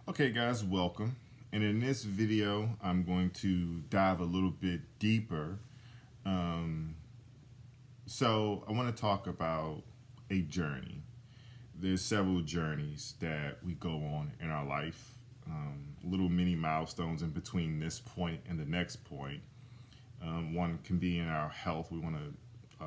Okay guys, welcome. And in this video, I'm going to dive a little bit deeper. Um, so I want to talk about a journey. There's several journeys that we go on in our life, little mini milestones in between this point and the next point. One can be in our health. We want to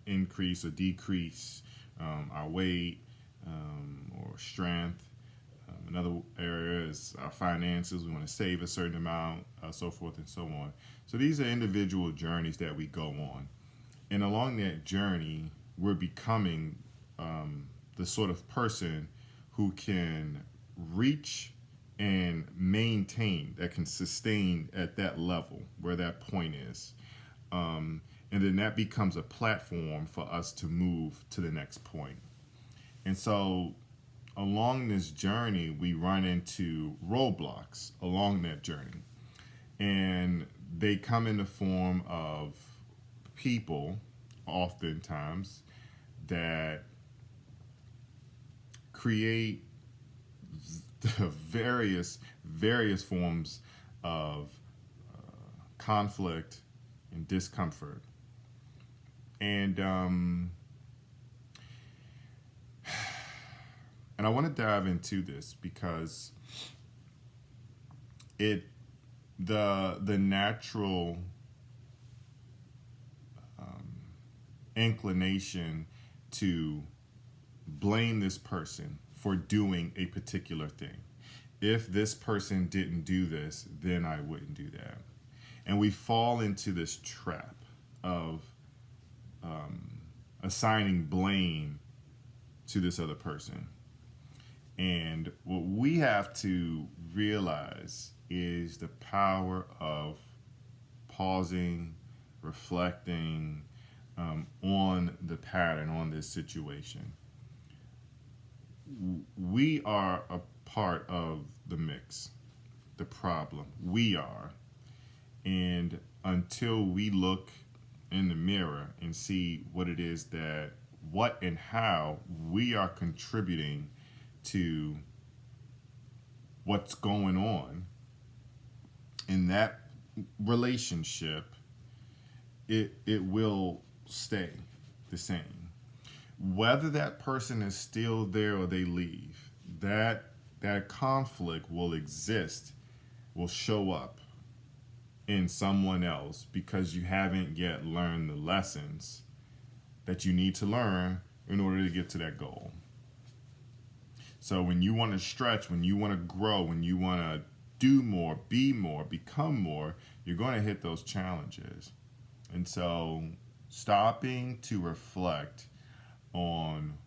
increase or decrease our weight or strength. Another area is our finances. We want to save a certain amount, so forth and so on. So these are individual journeys that we go on. And along that journey, we're becoming the sort of person who can reach and maintain, that can sustain at that level where that point is. And then that becomes a platform for us to move to the next point. And so along this journey, we run into roadblocks along that journey. And they come in the form of people, oftentimes, that create the various forms of conflict and discomfort. And and I want to dive into this because it the natural inclination to blame this person for doing a particular thing. If this person didn't do this, then I wouldn't do that. And we fall into this trap of assigning blame to this other person. And what we have to realize is the power of pausing, reflecting on the pattern, on this situation. We are a part of the mix, the problem. We are. And until we look in the mirror and see what and how we are contributing to what's going on in that relationship, it will stay the same. Whether that person is still there or they leave, that conflict will exist, will show up in someone else because you haven't yet learned the lessons that you need to learn in order to get to that goal. So when you want to stretch, when you want to grow, when you want to do more, be more, become more, you're going to hit those challenges. And so stopping to reflect on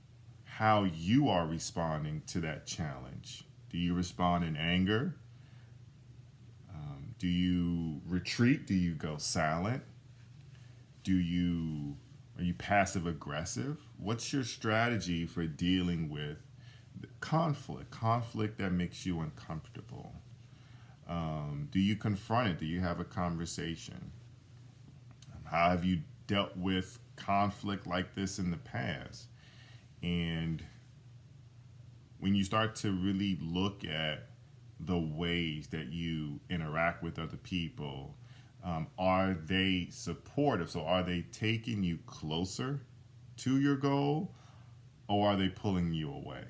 how you are responding to that challenge. Do you respond in anger? Do you retreat? Do you go silent? Are you passive aggressive? What's your strategy for dealing with conflict that makes you uncomfortable? Do you confront it? Do you have a conversation? How have you dealt with conflict like this in the past? And when you start to really look at the ways that you interact with other people, are they supportive? So are they taking you closer to your goal, or are they pulling you away?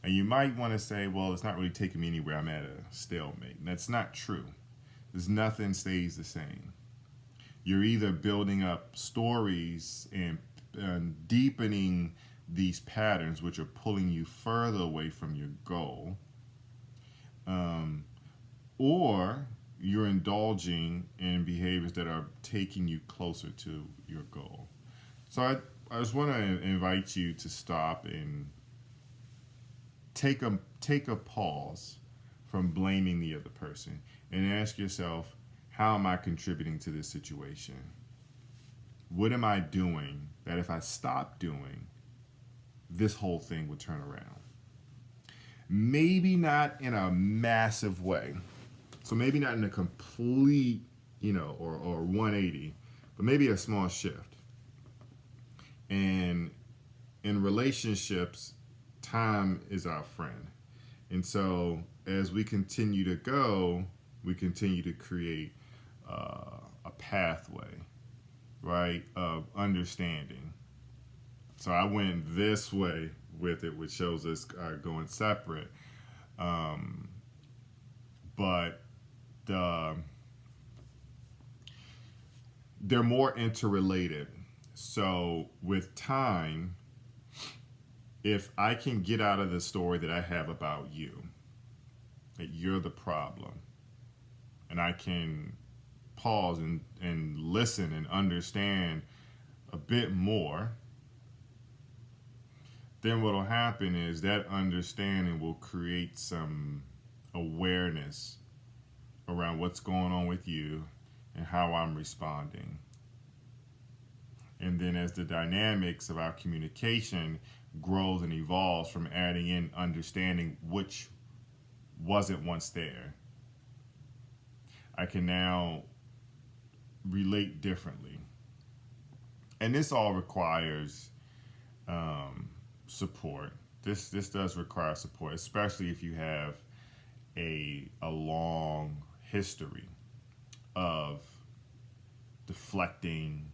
And you might want to say, well, it's not really taking me anywhere. I'm at a stalemate. And that's not true. There's nothing stays the same. You're either building up stories and deepening these patterns, which are pulling you further away from your goal, or you're indulging in behaviors that are taking you closer to your goal. So I just want to invite you to stop and take a pause from blaming the other person and ask yourself, how am I contributing to this situation? What am I doing that if I stop doing, this whole thing would turn around? Maybe not in a massive way. So maybe not in a complete, or 180, but maybe a small shift. And in relationships, time is our friend. And so as we continue to go, we continue to create a pathway, right, of understanding. So I went this way with it, which shows us going separate. Um, but the, they're more interrelated. So with time, if I can get out of the story that I have about you, that you're the problem, and I can pause and listen and understand a bit more, then what will happen is that understanding will create some awareness around what's going on with you and how I'm responding. And then as the dynamics of our communication grows and evolves from adding in understanding which wasn't once there, I can now relate differently. And this all requires support. This does require support, especially if you have a long history of deflecting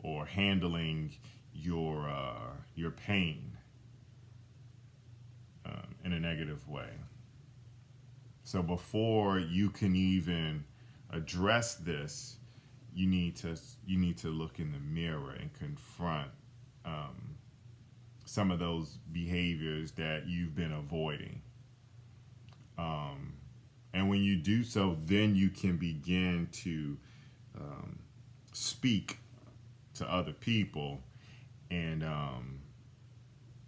or handling your pain in a negative way. So before you can even address this, you need to look in the mirror and confront some of those behaviors that you've been avoiding. And when you do so, then you can begin to speak to other people and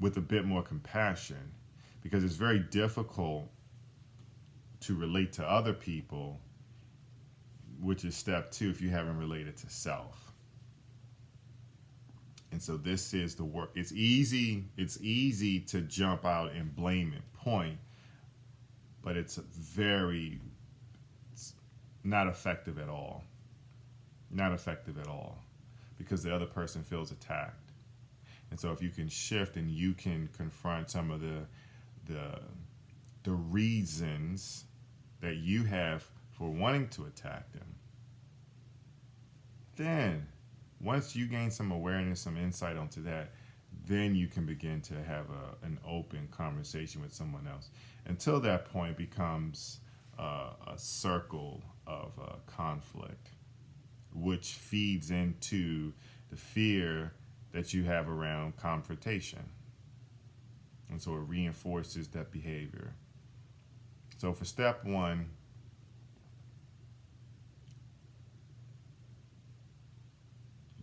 with a bit more compassion, because it's very difficult to relate to other people, which is step 2 if you haven't related to self. And so this is the work. It's easy to jump out and blame and point, but it's not effective at all. Not effective at all, because the other person feels attacked. And so if you can shift and you can confront some of the reasons that you have for wanting to attack them, then once you gain some awareness, some insight onto that, then you can begin to have an open conversation with someone else. Until that point, it becomes a circle of conflict, which feeds into the fear that you have around confrontation. And so it reinforces that behavior. So for step 1,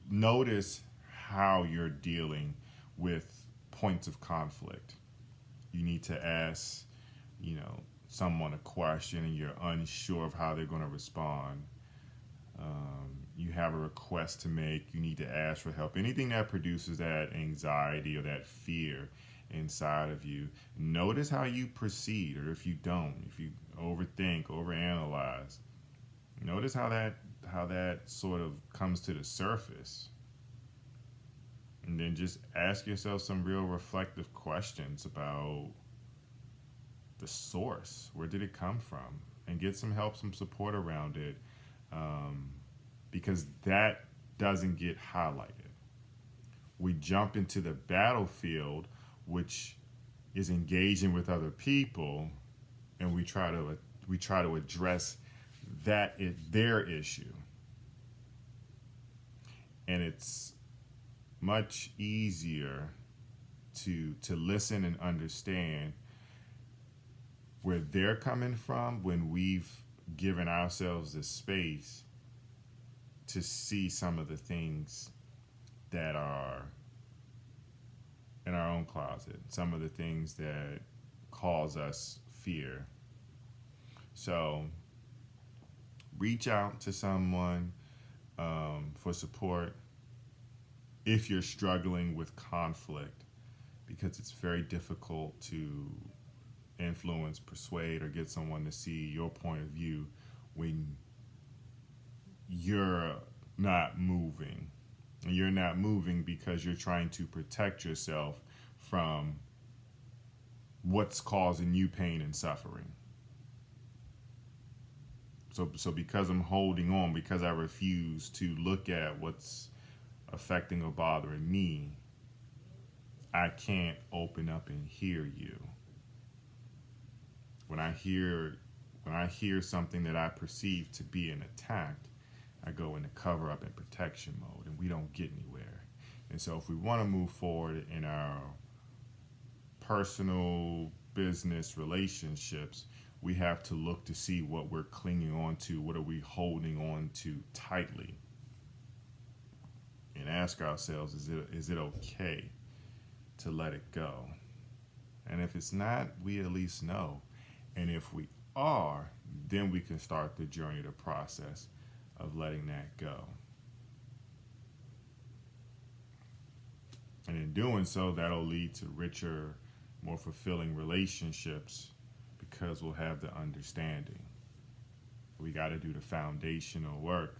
notice how you're dealing with points of conflict. You need to ask, someone a question and you're unsure of how they're going to respond. You have a request to make, you need to ask for help. Anything that produces that anxiety or that fear inside of you, notice how you proceed, or if you overthink, overanalyze, notice how that sort of comes to the surface. And then just ask yourself some real reflective questions about the source. Where did it come from? And get some help, some support around it, because that doesn't get highlighted. We jump into the battlefield, which is engaging with other people, and we try to address their issue. And it's much easier to listen and understand where they're coming from when we've given ourselves the space to see some of the things that are in our own closet, some of the things that cause us fear. So reach out to someone for support if you're struggling with conflict, because it's very difficult to influence, persuade, or get someone to see your point of view when you're not moving. And you're not moving because you're trying to protect yourself from what's causing you pain and suffering. So because I'm holding on, because I refuse to look at what's affecting or bothering me, I can't open up and hear you. When I hear something that I perceive to be an attack, I go into cover up and protection mode, and we don't get anywhere. And so if we want to move forward in our personal, business relationships, we have to look to see what we're clinging on to, what are we holding on to tightly, and ask ourselves, is it okay to let it go? And if it's not, we at least know. And if we are, then we can start the journey, the process of letting that go. And in doing so, that'll lead to richer, more fulfilling relationships, because we'll have the understanding. We got to do the foundational work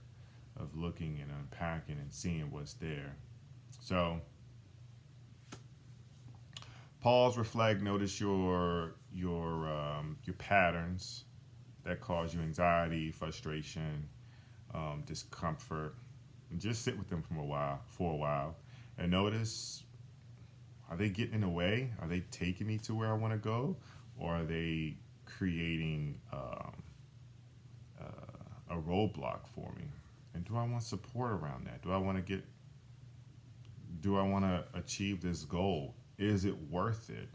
of looking and unpacking and seeing what's there. So pause, reflect, notice your patterns that cause you anxiety, frustration, discomfort, and just sit with them for a while, and notice, are they getting in the way? Are they taking me to where I want to go, or are they creating a roadblock for me? And do I want support around that? Do I want to achieve this goal? Is it worth it?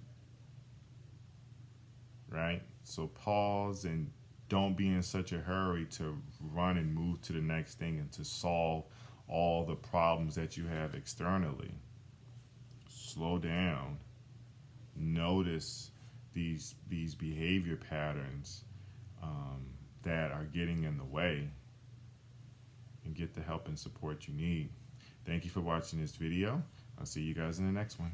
Right? So pause and don't be in such a hurry to run and move to the next thing and to solve all the problems that you have externally. Slow down. Notice these behavior patterns that are getting in the way, and get the help and support you need. Thank you for watching this video. I'll see you guys in the next one.